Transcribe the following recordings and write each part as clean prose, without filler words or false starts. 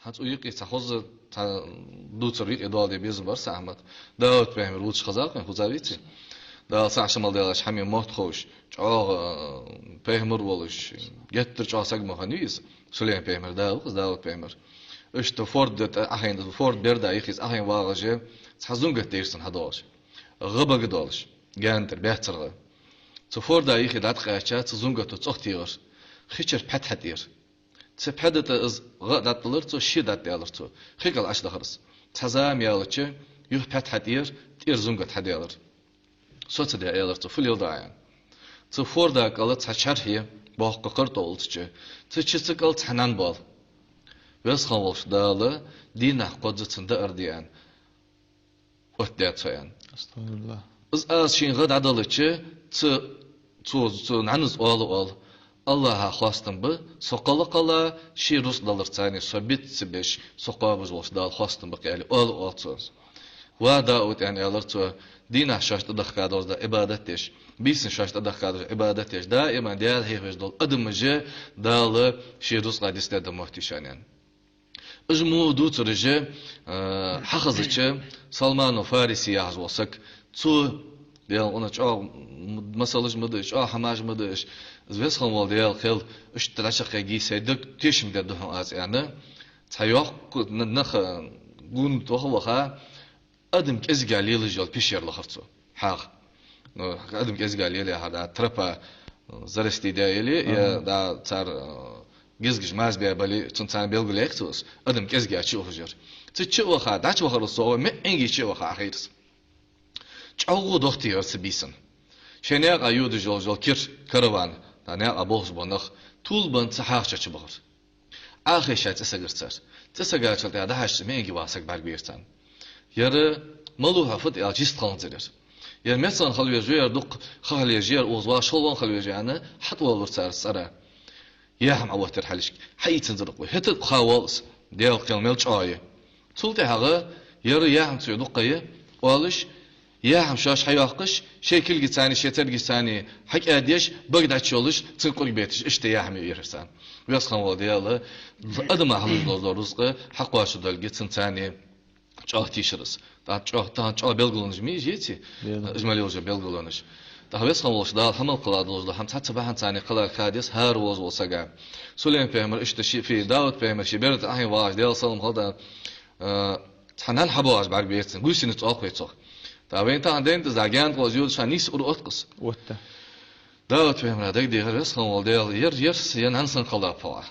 هات ويقي تخوز دوتر يقي دال دي بيز برس أحمد داوت بهم روتش خزاق خزاويتي دا ساعة شمال ديالش حمي موت خوش جاء بهمر ولش جتر جاء سج مخنيس سليم بهمر داوت بهمر إيش تفورد أحين تفورد برد أيخيس أحين واجه تحزون قتيرسن هداش غبا قدالش جانتر بيحتر تفورد أيخي دات قاشة تزون قتو تختير خيشر بحت حتير تبحدت از غدات دلر تو شدت دلر تو خيقل أش دخرس تزام يالش يح بحت حتير تير زون قت حدير صوت ده يالر تو فل يلداين تفورد قالت تشر هي باق قرط oltçu تشيسك قالت حنان بال بس خالص داله دينه قدرتinde أرديان وتدات سيان استغفر الله از شين غد عدالتçı تو نعنز أول Allah'a xwastim bi soqalı qala şi rus dalır tsani sobit sibeş soqabız olsa dal xwastim bi qali ol olsa wa daud yani alır to dina şaştı da qadozda ibadet deş bisin şaştı da qadoz ibadet deş daima dial heyvez dol adımıcı dalı şi rus qadiste de muhtişanen özmu duturıcı haqızıcı Salman Farisi yaz olsak tu dial ona çok masalaj mıdır çok hamaj mıdır زويس خم والديال خيل اشتراشق يجي سيدك تيشم ده از يعني تياق نخ جون توخوخا أدم كأزجع ليل جال بيشير لخرطو حق أدم كأزجع ليل هذا تربا زرستي دايلي يا دا تار جزج ماز بيا بالي تنتان بيلقى لكتوس أدم كأزجع شو فجر تشوخا دا تشوخا رصوا ما إنجي تشوخا خيرس تشوخو دختي أرسبيسن شنيق أيود جال كير كروان دانيا أبوه بنخ طول بن صحاح شش بغر آخر شيء تسجرتر تسجرتر ده هاش ميجي واسق بربيرتن يرى ملوها فت إلى جست خانزير يرى مثلا خلوي جير دق خلوي جير أوزوا شلون خلوي جانا حتى والله سر يهم أوتر حلش حي تنزرق هت خاوالس ديال كلمة شاية طول تهاجا يرى يهم تدقيه والش يهم شاش حياقش شكل جساني شتر جساني حق أديش بقدر تشولش تنقل بيتش إشتى يهم يرسان وياس خان ودياله أدم أهل الرزق حق واش دل جسن ثاني جاه تيشرس تا بلغلونج ميجيتي إجمالي وجه بلغلونج ده وياس خان وش ده هم القلادوز ده هم حتى بحن ثاني قلاد خادس هار وز وسجع سليم فهمر إشتى شيء في داود فهمر شيء بيرد أهين واش ديال صلهم هذا تحنان حبواش بعد بيتن قوسين تأقوي تأق تابين تا عندين تزعجان قوزيود شانيس أرقص وته داود فهم هذاك دي غير خم والديال يرس ينهنسن خلاف فوا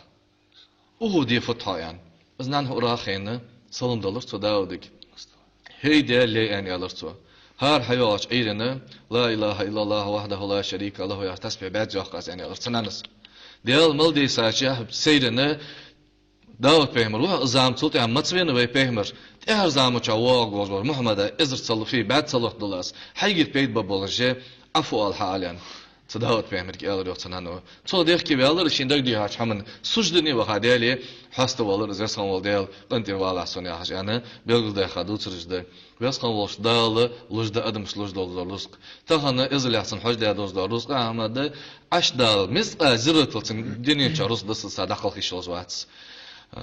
وهو دي فتحيان بس نحن أراخينا صلهم دلر تو داودك هي ده اللي يعني على تو هار حياة عيرنا لا إله إلا الله وحده لا شريك له يحتسب بعد جاقس يعني على تنانس ديال ملدي ساجه سيرنا داود فهمر وح زام صوت عم متسوين ويفهمر تهر زامو شواق وزور محمد إزر صلوا فيه بعد صلوات دلاس حيجي بيت ببولجة عفو الحاليا تداود فهمر كي ألر يقتنانو تو ديخ كي بيالر شيندك دي هاش حمن سجدني وخاديالي حاسته والر زرسان والديال قنتي والا سوني هاش يعني بيلغل ده خادو ترجده ويسقن والش دال لجده أدم سلوج دال رزق تهنا إزر يحسن حج ده دوز دال رزق أحمد أش دال مس زرتلتن دنيا شرس دس صدق الخيش وزواتس